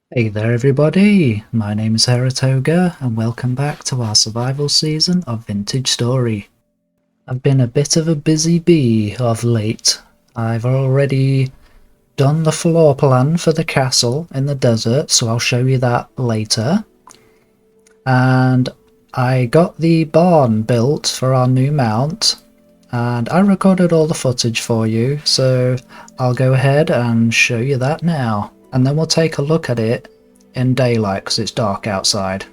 Hey there everybody, my name is Heretoga and welcome back to our survival season of Vintage Story. I've been a bit of a busy bee of late. I've already done the floor plan for the castle in the desert, so I'll show you that later. And I got the barn built for our new mount, and I recorded all the footage for you, so I'll go ahead and show you that now. And then we'll take a look at it in daylight because it's dark outside.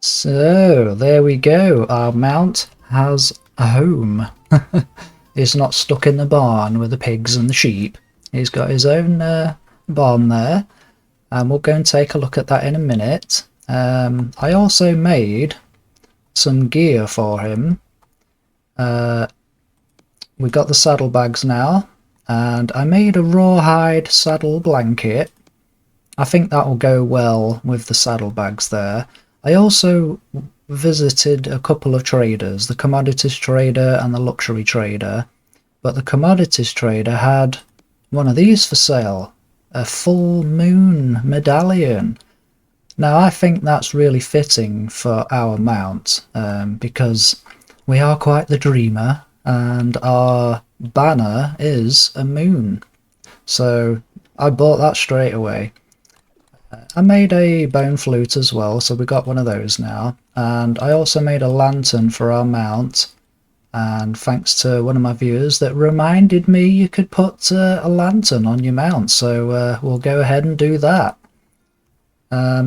So, there we go. Our mount has a home. He's not stuck in the barn with the pigs and the sheep. He's got his own barn there. And we'll go and take a look at that in a minute. I also made some gear for him. We've got the saddlebags now. And I made a rawhide saddle blanket. I think that will go well with the saddlebags there. I also visited a couple of traders, the commodities trader and the luxury trader, but the commodities trader had one of these for sale, a full moon medallion. Now I think that's really fitting for our mount, because we are quite the dreamer and our banner is a moon, so I bought that straight away. I made a bone flute as well, so we got one of those now. And I also made a lantern for our mount. And thanks to one of my viewers that reminded me you could put a lantern on your mount. So we'll go ahead and do that.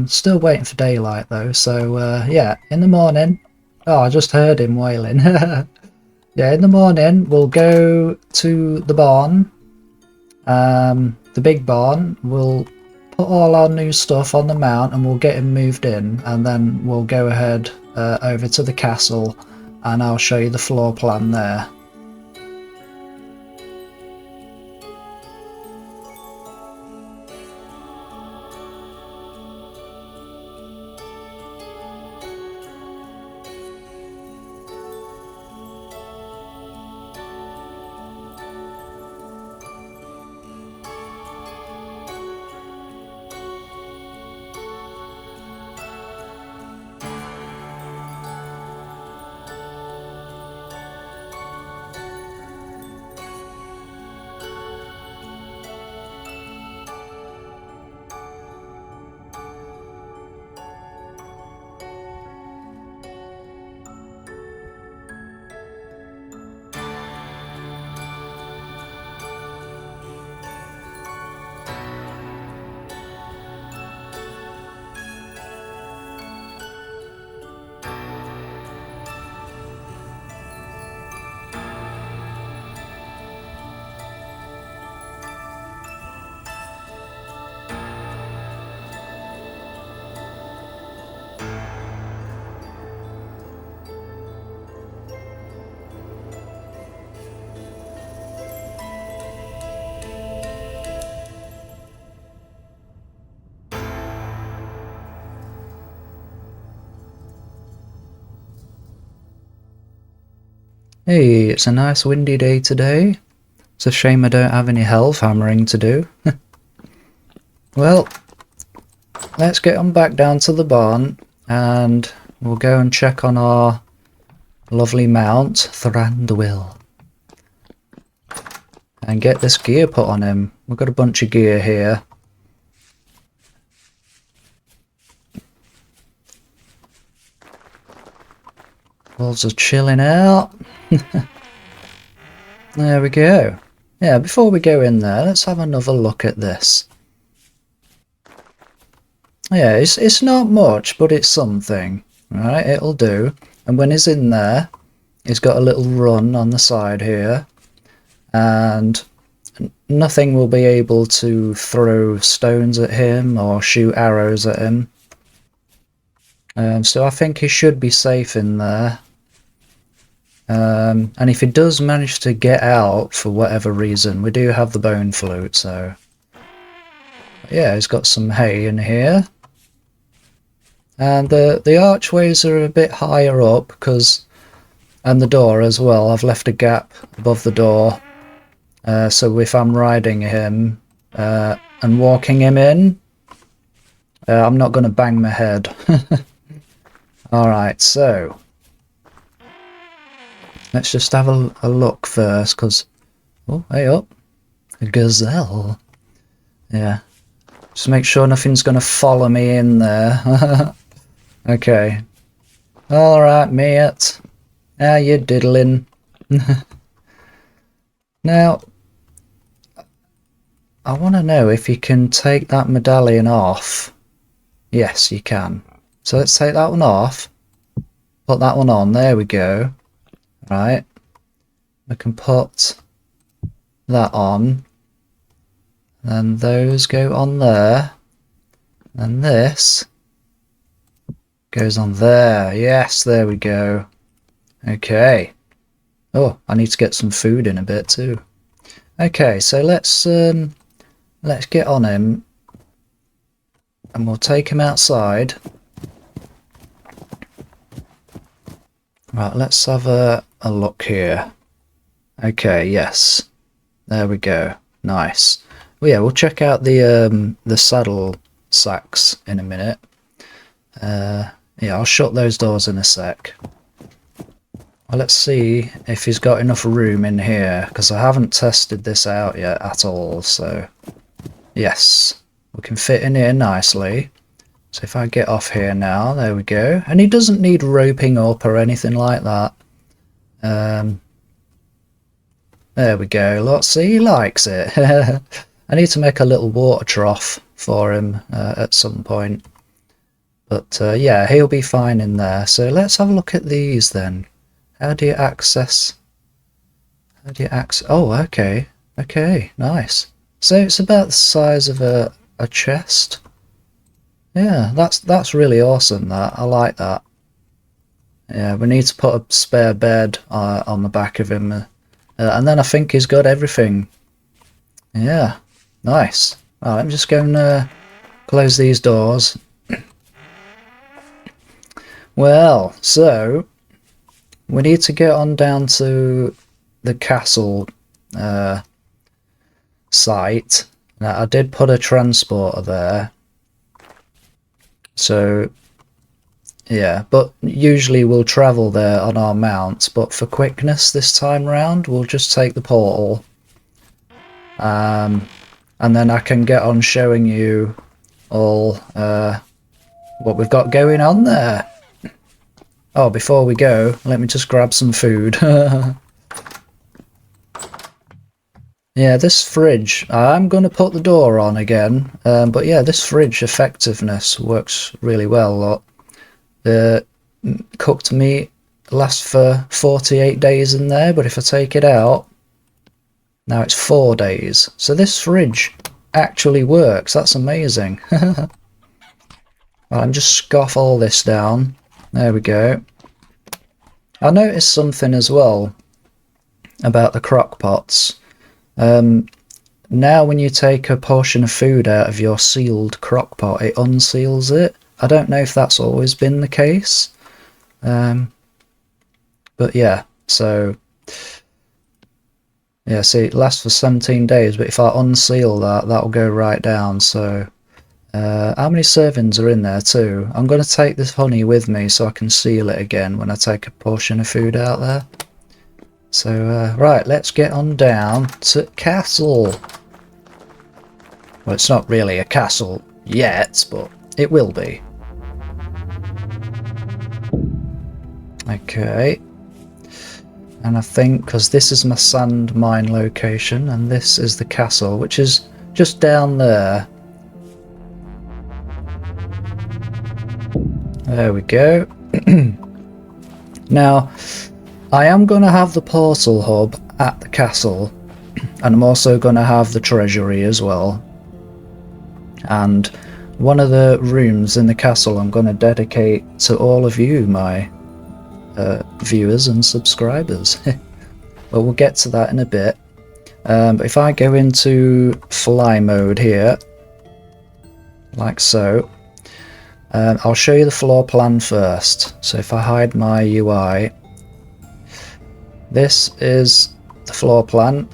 Still waiting for daylight though. So yeah, in the morning. Oh, I just heard him wailing. Yeah, in the morning we'll go to the barn. The big barn. We'll put all our new stuff on the mount and we'll get him moved in, and then we'll go ahead over to the castle and I'll show you the floor plan there. Hey, it's a nice windy day today. It's a shame I don't have any health hammering to do. Well, let's get on back down to the barn and we'll go and check on our lovely mount, Thranduil, and get this gear put on him. We've got a bunch of gear here. Wolves are chilling out. There we go. Yeah, before we go in there, let's have another look at this. Yeah, it's not much, but it's something. Right, it'll do. And when he's in there, he's got a little run on the side here. And nothing will be able to throw stones at him or shoot arrows at him. So I think he should be safe in there. And if he does manage to get out for whatever reason, we do have the bone flute, so yeah, he's got some hay in here. And the archways are a bit higher up, and the door as well. I've left a gap above the door, so if I'm riding him and walking him in, I'm not going to bang my head. Alright, so let's just have a look first, because... Oh, hey up. A gazelle. Yeah. Just make sure nothing's going to follow me in there. Okay. Alright, mate. How you diddling? Now, I want to know if you can take that medallion off. Yes, you can. So let's take that one off. Put that one on. There we go. Right. We can put that on. Then those go on there. And this goes on there. Yes, there we go. Okay. Oh, I need to get some food in a bit too. Okay, so let's get on him. And we'll take him outside. Right, let's have a look here. Okay, yes. There we go. Nice. Well, yeah, we'll check out the saddle sacks in a minute. Yeah, I'll shut those doors in a sec. Well, let's see if he's got enough room in here, because I haven't tested this out yet at all, so... Yes. We can fit in here nicely. So if I get off here now, there we go. And he doesn't need roping up or anything like that. There we go. Look, see, he likes it. I need to make a little water trough for him at some point. But yeah, he'll be fine in there. So let's have a look at these then. How do you access... Oh, okay. Okay, nice. So it's about the size of a chest. Yeah, that's really awesome, that. I like that. Yeah, we need to put a spare bed on the back of him. And then I think he's got everything. Yeah, nice. Right, let me just go and close these doors. Well, so... we need to get on down to the castle site. Now, I did put a transporter there. So, yeah, but usually we'll travel there on our mounts, but for quickness this time round, we'll just take the portal. And then I can get on showing you all what we've got going on there. Oh, before we go, let me just grab some food. Yeah, this fridge, I'm going to put the door on again, but yeah, this fridge effectiveness works really well. Look. The cooked meat lasts for 48 days in there, but if I take it out, now it's 4 days. So this fridge actually works, that's amazing. Well, I'm just scoff all this down. There we go. I noticed something as well about the crock pots. Now when you take a portion of food out of your sealed crock pot, it unseals it. I don't know if that's always been the case. But yeah, so... yeah, see, it lasts for 17 days, but if I unseal that, that'll go right down, so... how many servings are in there too? I'm going to take this honey with me so I can seal it again when I take a portion of food out there. So, right, let's get on down to castle. Well, it's not really a castle yet, but it will be. Okay. And I think, because this is my sand mine location, and this is the castle, which is just down there. There we go. Now, I am going to have the portal hub at the castle, and I'm also going to have the treasury as well. And one of the rooms in the castle I'm going to dedicate to all of you, my viewers and subscribers. But we'll get to that in a bit. But if I go into fly mode here, like so, I'll show you the floor plan first. So if I hide my UI, this is the floor plan.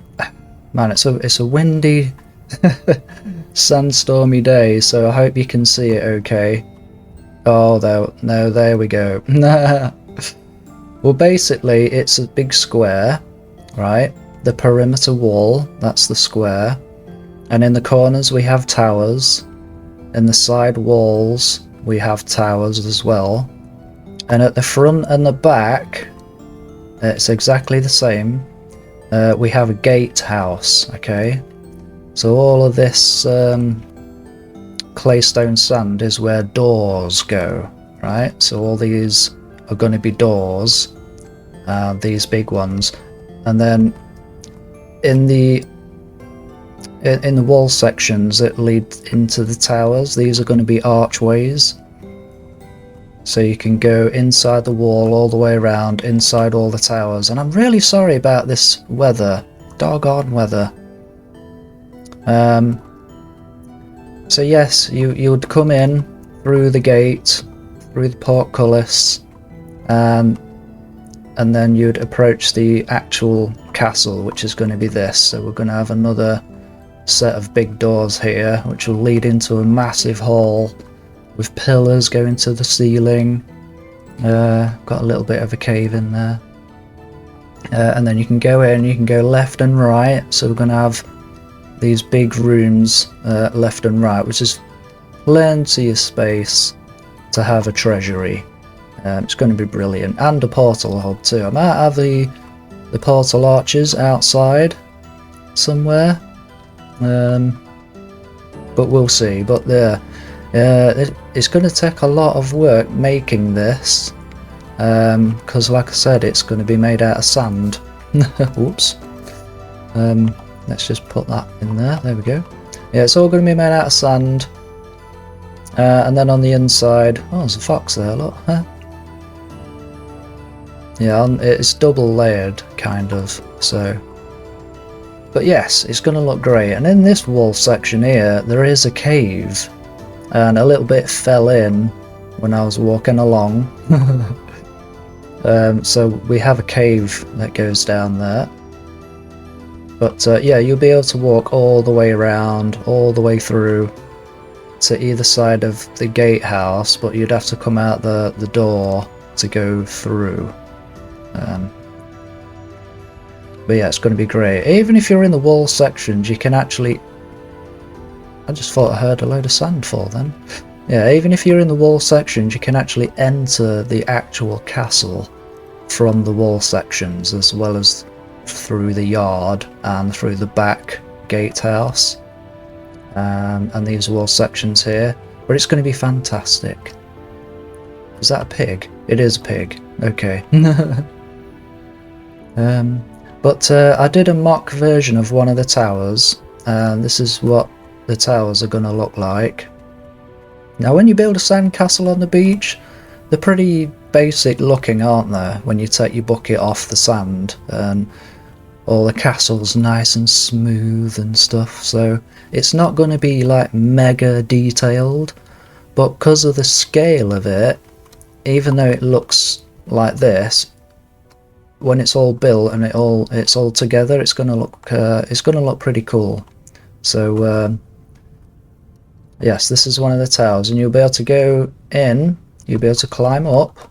Man, it's a windy, sandstormy day, so I hope you can see it okay. Oh, no, there we go. Well, basically, it's a big square, right? The perimeter wall, that's the square. And in the corners, we have towers. In the side walls, we have towers as well. And at the front and the back, it's exactly the same. We have a gatehouse, okay? So all of this claystone sand is where doors go. right? So all these are going to be doors, these big ones, and then in the wall sections that lead into the towers, these are going to be archways. So you can go inside the wall all the way around, inside all the towers. And I'm really sorry about this weather. Doggone weather. So yes, you would come in through the gate, through the portcullis, and then you'd approach the actual castle, which is going to be this. So we're going to have another set of big doors here, which will lead into a massive hall with pillars going to the ceiling. Got a little bit of a cave in there. And then you can go in, you can go left and right. So we're going to have these big rooms left and right, which is plenty of space to have a treasury. It's going to be brilliant. And a portal hub too. I might have the portal arches outside somewhere. But we'll see. But it's going to take a lot of work making this, because like I said, it's going to be made out of sand. Whoops. Let's just put that in there. There we go. Yeah, it's all going to be made out of sand. And then on the inside, oh, there's a fox there, look. Huh? Yeah, it's double layered, kind of, so. But yes, it's going to look great. And in this wall section here, there is a cave. And a little bit fell in when I was walking along. So we have a cave that goes down there. But yeah, you'll be able to walk all the way around, all the way through to either side of the gatehouse, but you'd have to come out the door to go through. But yeah, it's going to be great. Even if you're in the wall sections, you can actually... I just thought I heard a load of sand fall then. Yeah, even if you're in the wall sections, you can actually enter the actual castle from the wall sections, as well as through the yard and through the back gatehouse. And these wall sections here. But it's going to be fantastic. Is that a pig? It is a pig. Okay. But I did a mock version of one of the towers, and this is what the towers are going to look like. Now when you build a sand castle on the beach, they're pretty basic looking, aren't they, when you take your bucket off the sand, and all the castle's nice and smooth and stuff, so it's not going to be like mega detailed, but because of the scale of it, even though it looks like this, when it's all built and it's all together, it's going to look pretty cool. So yes, this is one of the towers, and you'll be able to go in, you'll be able to climb up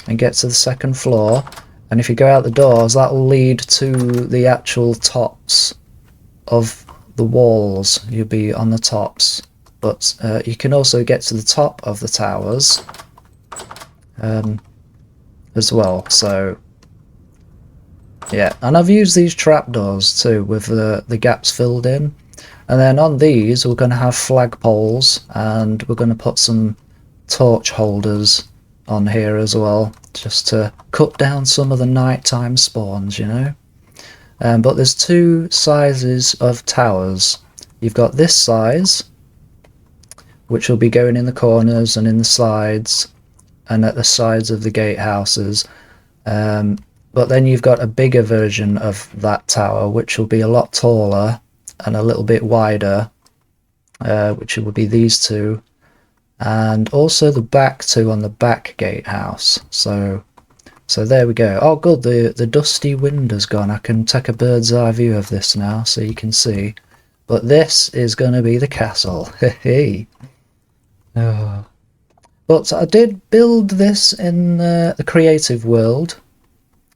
and get to the second floor, and if you go out the doors, that will lead to the actual tops of the walls. You'll be on the tops, but you can also get to the top of the towers as well. So yeah, and I've used these trapdoors too with the gaps filled in, and then on these we're going to have flagpoles, and we're going to put some torch holders on here as well, just to cut down some of the nighttime spawns, you know. But there's two sizes of towers. You've got this size, which will be going in the corners and in the sides and at the sides of the gatehouses. But then you've got a bigger version of that tower, which will be a lot taller and a little bit wider, which will be these two, and also the back two on the back gatehouse. So there we go. Oh good, the dusty wind has gone. I can take a bird's eye view of this now so you can see. But this is going to be the castle. Hey. Oh. But I did build this in the creative world.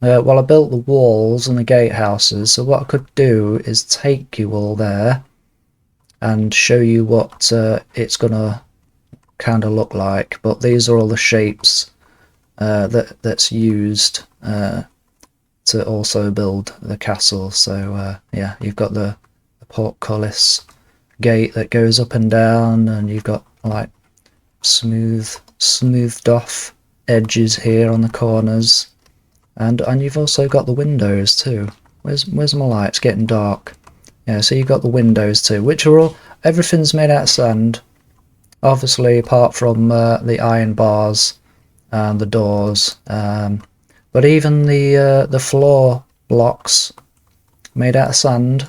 Well, I built the walls and the gatehouses, so what I could do is take you all there and show you what it's going to kind of look like. But these are all the shapes that's used to also build the castle. So yeah, you've got the portcullis gate that goes up and down, and you've got like smoothed off edges here on the corners, and you've also got the windows too. Where's my light? It's getting dark. Yeah, so you've got the windows too, which are all, everything's made out of sand, obviously apart from the iron bars and the doors, but even the floor blocks made out of sand.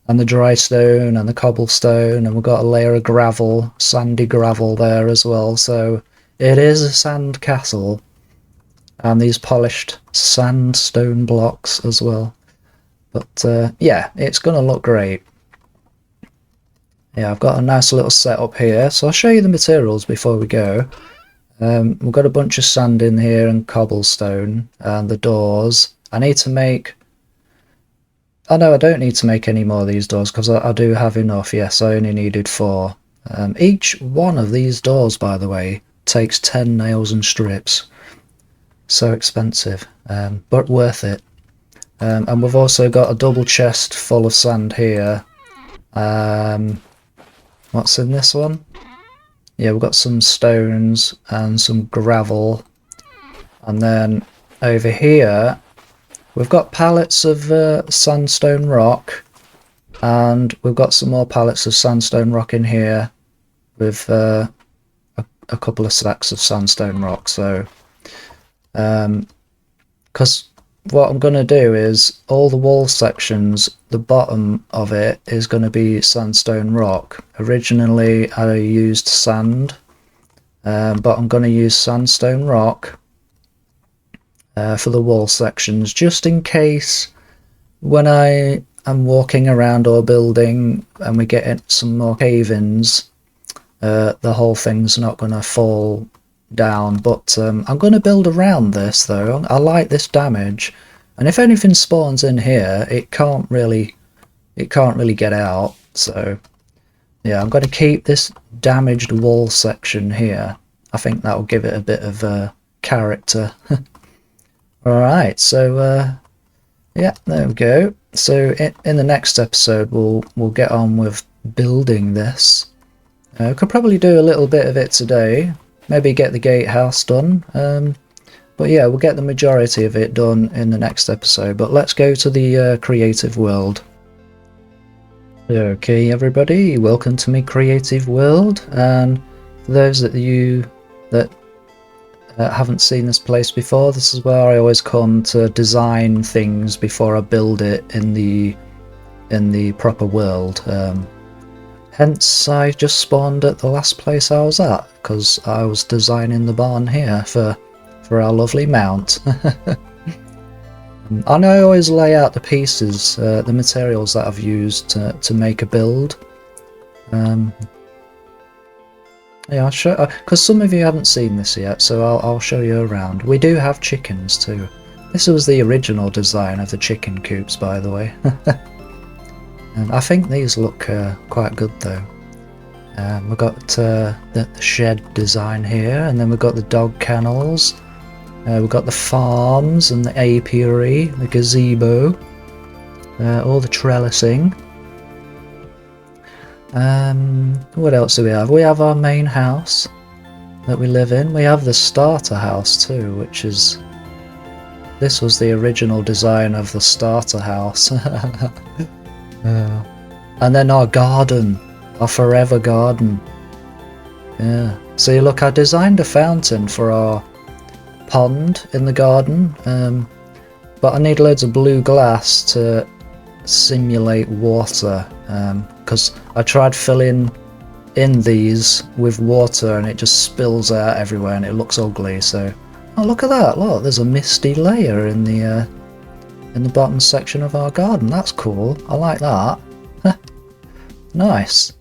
And the dry stone and the cobblestone, and we've got a layer of gravel, sandy gravel there as well, so it is a sand castle. And these polished sandstone blocks as well. But yeah, it's going to look great. Yeah, I've got a nice little setup here, so I'll show you the materials before we go. We've got a bunch of sand in here and cobblestone, and the doors. I need to make... Oh no, I don't need to make any more of these doors because I do have enough. Yes, I only needed 4. Each one of these doors, by the way, takes 10 nails and strips. So expensive, but worth it. And we've also got a double chest full of sand here. What's in this one? Yeah, we've got some stones and some gravel. And then over here, we've got pallets of sandstone rock, and we've got some more pallets of sandstone rock in here with a couple of stacks of sandstone rock. So, because what I'm going to do is all the wall sections, the bottom of it is going to be sandstone rock. Originally I used sand, but I'm going to use sandstone rock for the wall sections, just in case when I am walking around or building and we get some more cave-ins, the whole thing's not going to fall down. But I'm going to build around this though. I like this damage, and if anything spawns in here, it can't really get out. So yeah, I'm going to keep this damaged wall section here. I think that will give it a bit of character. Alright, so yeah, there we go. So in the next episode we'll get on with building this. Could probably do a little bit of it today, maybe get the gatehouse done, but yeah, we'll get the majority of it done in the next episode. But let's go to the creative world. Okay everybody, welcome to my creative world, and for those of you that haven't seen this place before, this is where I always come to design things before I build it in the proper world. Hence I just spawned at the last place I was at, because I was designing the barn here for our lovely mount. And I always lay out the pieces, the materials that I've used to make a build. Yeah, I'll show, because some of you haven't seen this yet, so I'll show you around. We do have chickens too. This was the original design of the chicken coops, by the way. And I think these look quite good though. We've got the shed design here, and then we've got the dog kennels. We've got the farms and the apiary, the gazebo, all the trellising. What else do we have? We have our main house that we live in. We have the starter house too, which is... This was the original design of the starter house. And then our garden, our forever garden. Yeah. See, look, I designed a fountain for our pond in the garden, but I need loads of blue glass to simulate water, because I tried filling in these with water and it just spills out everywhere and it looks ugly. So, oh, look at that, look, there's a misty layer in the bottom section of our garden. That's cool, I like that. Nice.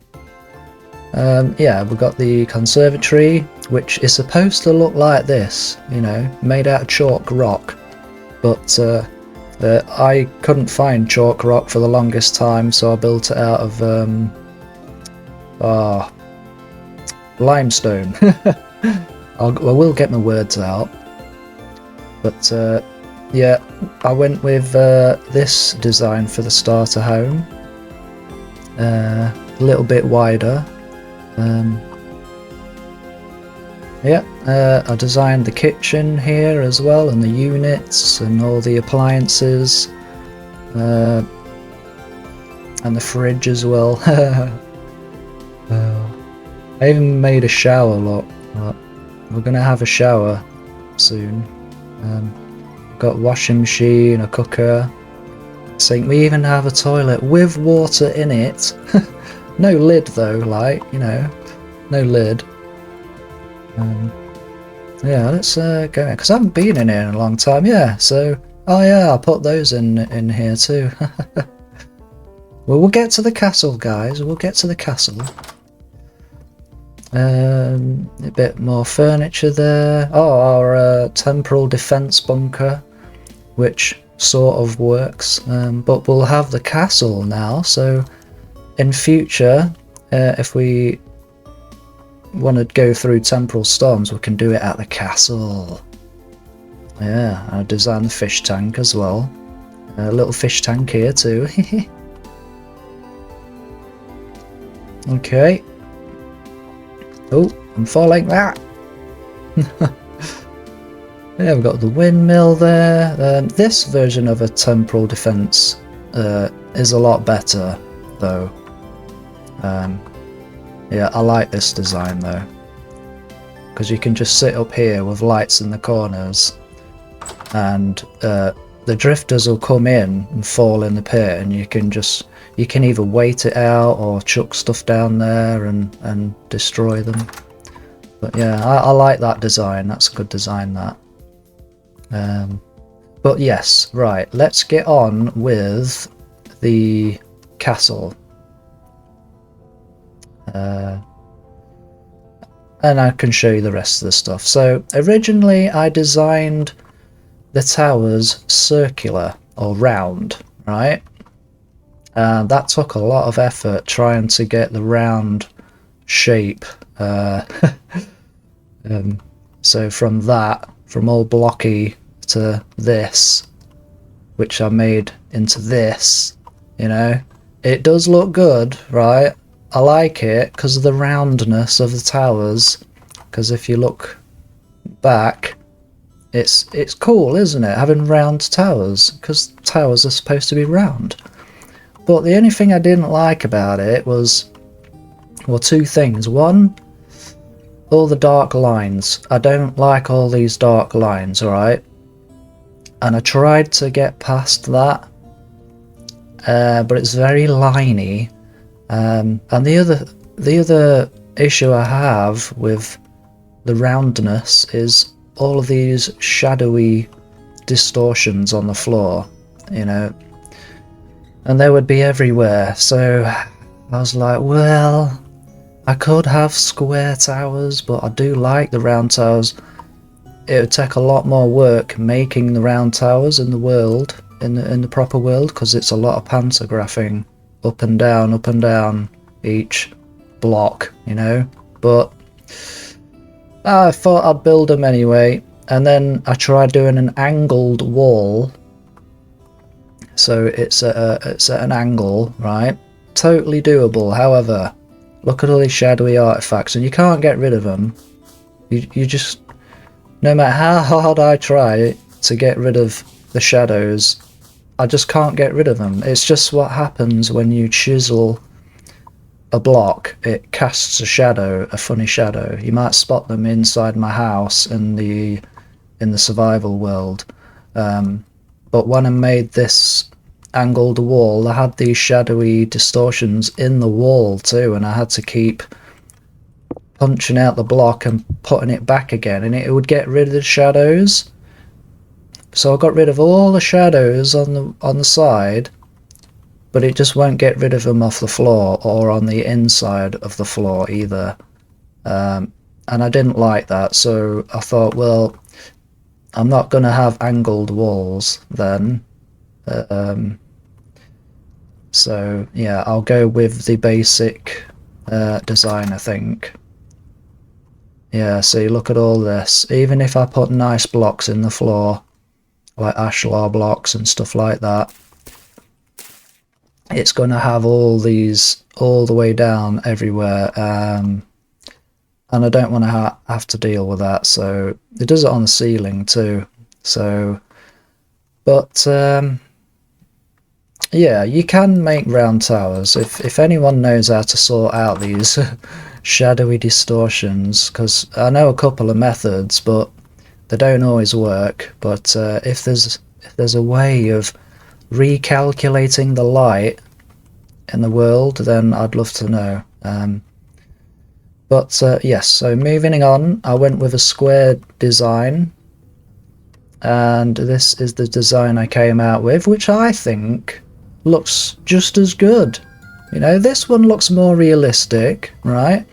Yeah, we've got the conservatory, which is supposed to look like this, you know, made out of chalk rock, but I couldn't find chalk rock for the longest time, so I built it out of limestone. I will get my words out, but yeah, I went with this design for the starter home, a little bit wider, Yeah, I designed the kitchen here as well, and the units, and all the appliances, and the fridge as well. I even made a shower, look. We're gonna have a shower soon. Got a washing machine, a cooker, sink. We even have a toilet with water in it. No lid though, like, you know, no lid. Yeah, let's go in, because I haven't been in here in a long time. Yeah, so, oh yeah, I'll put those in here too. Well, we'll get to the castle, guys. We'll get to the castle. A bit more furniture there. Oh, our temporal defense bunker, which sort of works. But we'll have the castle now, so in future, if we want to go through temporal storms, we can do it at the castle. Yeah, I designed the fish tank as well. A little fish tank here too. Okay. Oh, I'm falling that. Yeah, we've got the windmill there. This version of a temporal defense is a lot better, though. Yeah, I like this design though, because you can just sit up here with lights in the corners, and the drifters will come in and fall in the pit, and you can either wait it out or chuck stuff down there and destroy them. But yeah, I like that design. That's a good design, that. But yes, right, let's get on with the castle. And I can show you the rest of the stuff. So originally I designed the towers circular or round, right? And that took a lot of effort trying to get the round shape. So from all blocky to this, which I made into this, you know, it does look good, right? I like it because of the roundness of the towers, because if you look back, it's cool, isn't it, having round towers, because towers are supposed to be round. But the only thing I didn't like about it was, well, two things. One, all the dark lines. I don't like all these dark lines, alright? And I tried to get past that, but it's very liney. And the other issue I have with the roundness is all of these shadowy distortions on the floor, you know, and they would be everywhere. So I was like, well, I could have square towers, but I do like the round towers. It would take a lot more work making the round towers in the world, in the proper world, because it's a lot of pantographing. Up and down each block, you know, but I thought I'd build them anyway, and then I tried doing an angled wall, so it's at an angle, right? Totally doable. However, look at all these shadowy artifacts, and you can't get rid of them. You just, no matter how hard I try to get rid of the shadows, I just can't get rid of them. It's just what happens when you chisel a block. It casts a shadow, a funny shadow. You might spot them inside my house in the survival world. But when I made this angled wall, I had these shadowy distortions in the wall too, and I had to keep punching out the block and putting it back again, and it would get rid of the shadows. So I got rid of all the shadows on the side, but it just won't get rid of them off the floor or on the inside of the floor either. And I didn't like that, so I thought, well, I'm not going to have angled walls then. So yeah, I'll go with the basic design, I think. Yeah, see, look at all this. Even if I put nice blocks in the floor, like ashlar blocks and stuff like that, it's going to have all these all the way down everywhere. and I don't want to have to deal with that. So it does it on the ceiling too. So, but yeah, you can make round towers if anyone knows how to sort out these shadowy distortions, because I know a couple of methods, but they don't always work. But if there's a way of recalculating the light in the world, then I'd love to know. But yes, so moving on, I went with a square design, and this is the design I came out with, which I think looks just as good. You know, this one looks more realistic, right?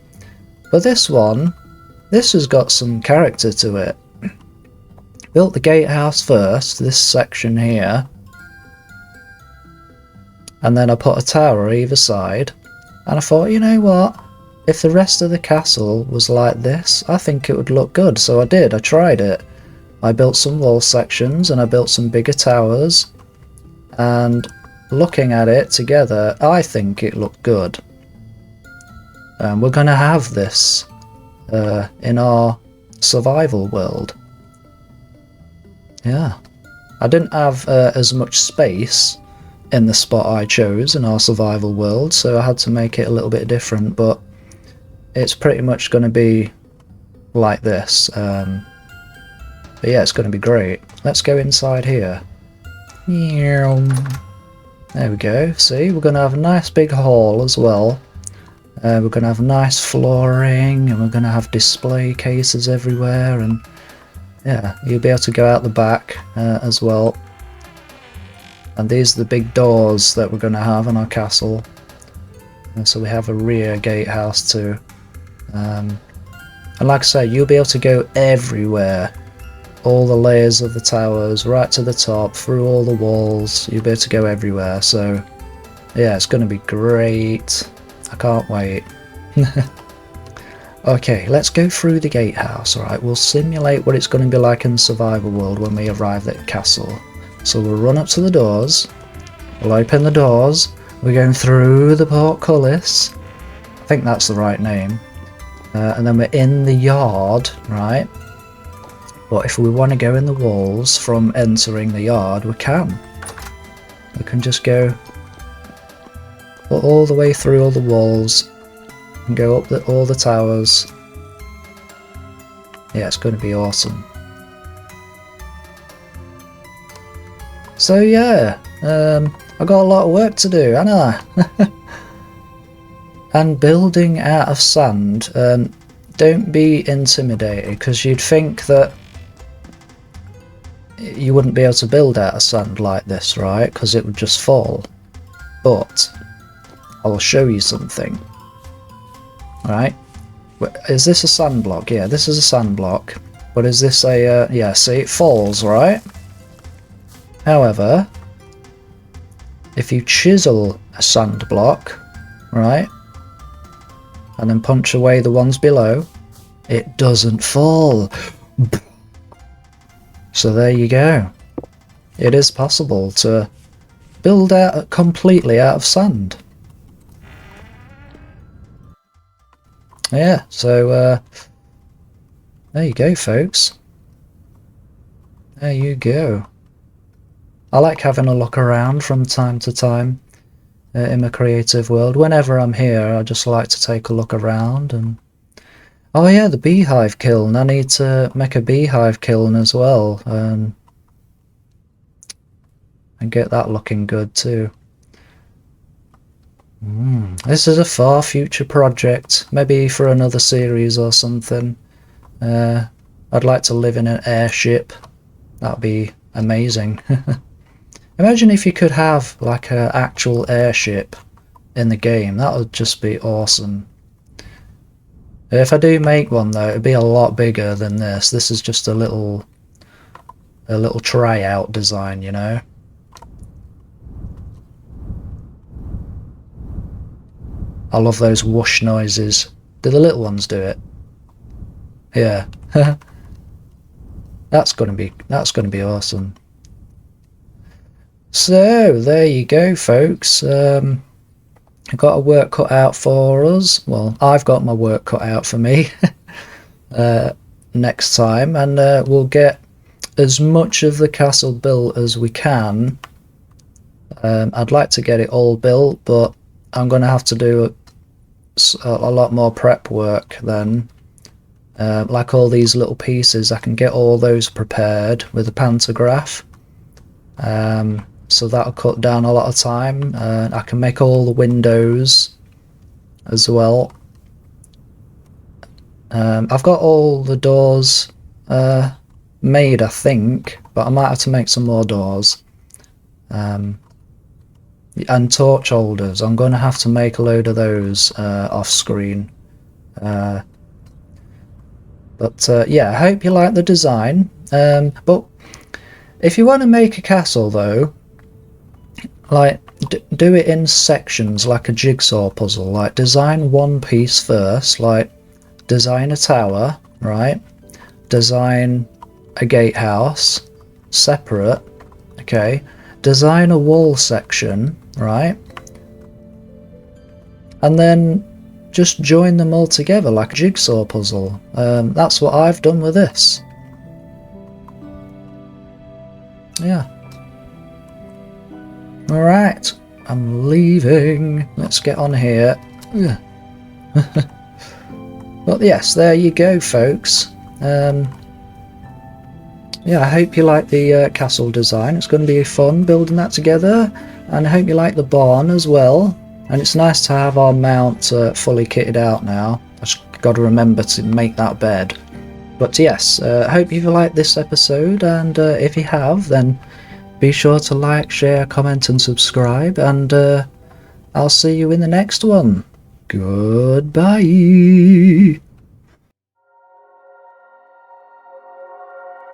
But this one, this has got some character to it. Built the gatehouse first, this section here, and then I put a tower either side, and I thought, you know what? If the rest of the castle was like this, I think it would look good. So I did, I tried it. I built some wall sections and I built some bigger towers, and looking at it together, I think it looked good. We're going to have this in our survival world. Yeah. I didn't have as much space in the spot I chose in our survival world, so I had to make it a little bit different, but it's pretty much going to be like this. But yeah, it's going to be great. Let's go inside here. There we go. See, we're going to have a nice big hall as well. We're going to have nice flooring, and we're going to have display cases everywhere, and yeah, you'll be able to go out the back as well. And these are the big doors that we're going to have in our castle. And so we have a rear gatehouse too. And like I say, you'll be able to go everywhere. All the layers of the towers, right to the top, through all the walls. You'll be able to go everywhere. So yeah, it's going to be great. I can't wait. Okay, let's go through the gatehouse. Alright, we'll simulate what it's going to be like in the survival world when we arrive at the castle. So we'll run up to the doors, we'll open the doors, we're going through the portcullis, I think that's the right name, and then we're in the yard, right? But if we want to go in the walls from entering the yard, we can. We can just go all the way through all the walls and go up all the towers. Yeah, it's going to be awesome. So yeah, I got a lot of work to do, haven't I? And building out of sand, don't be intimidated, because you'd think that you wouldn't be able to build out of sand like this, right? Because it would just fall. But I'll show you something. Right? Is this a sand block? Yeah, this is a sand block. But is this a... yeah, see, it falls, right? However, if you chisel a sand block, right, and then punch away the ones below, it doesn't fall. So there you go. It is possible to build out completely out of sand. Yeah, so there you go, folks. There you go. I like having a look around from time to time in my creative world. Whenever I'm here, I just like to take a look around. And oh yeah, the beehive kiln. I need to make a beehive kiln as well, and get that looking good too. This is a far future project, maybe for another series or something. I'd like to live in an airship. That'd be amazing. Imagine if you could have like an actual airship in the game. That would just be awesome. If I do make one though, it'd be a lot bigger than this. This is just a little tryout design, you know. I love those whoosh noises. Do the little ones do it? Yeah. That's gonna be awesome. So there you go, folks. I've got a work cut out for us. Well, I've got my work cut out for me. next time, and we'll get as much of the castle built as we can. I'd like to get it all built, but I'm going to have to do a lot more prep work then. Like all these little pieces, I can get all those prepared with a pantograph. So that'll cut down a lot of time. I can make all the windows as well. I've got all the doors made, I think, but I might have to make some more doors. And torch holders, I'm going to have to make a load of those off screen. But yeah, I hope you like the design. But if you want to make a castle though, like do it in sections like a jigsaw puzzle. Like design one piece first, like design a tower, right? Design a gatehouse, separate, okay? Design a wall section, right? And then just join them all together like a jigsaw puzzle. That's what I've done with this. Yeah. Alright, I'm leaving. Let's get on here. But yes, there you go, folks. Yeah, I hope you like the castle design. It's going to be fun building that together. And I hope you like the barn as well. And it's nice to have our mount fully kitted out now. I just got to remember to make that bed. But yes, I hope you've liked this episode, and if you have, then be sure to like, share, comment and subscribe, and I'll see you in the next one. Goodbye!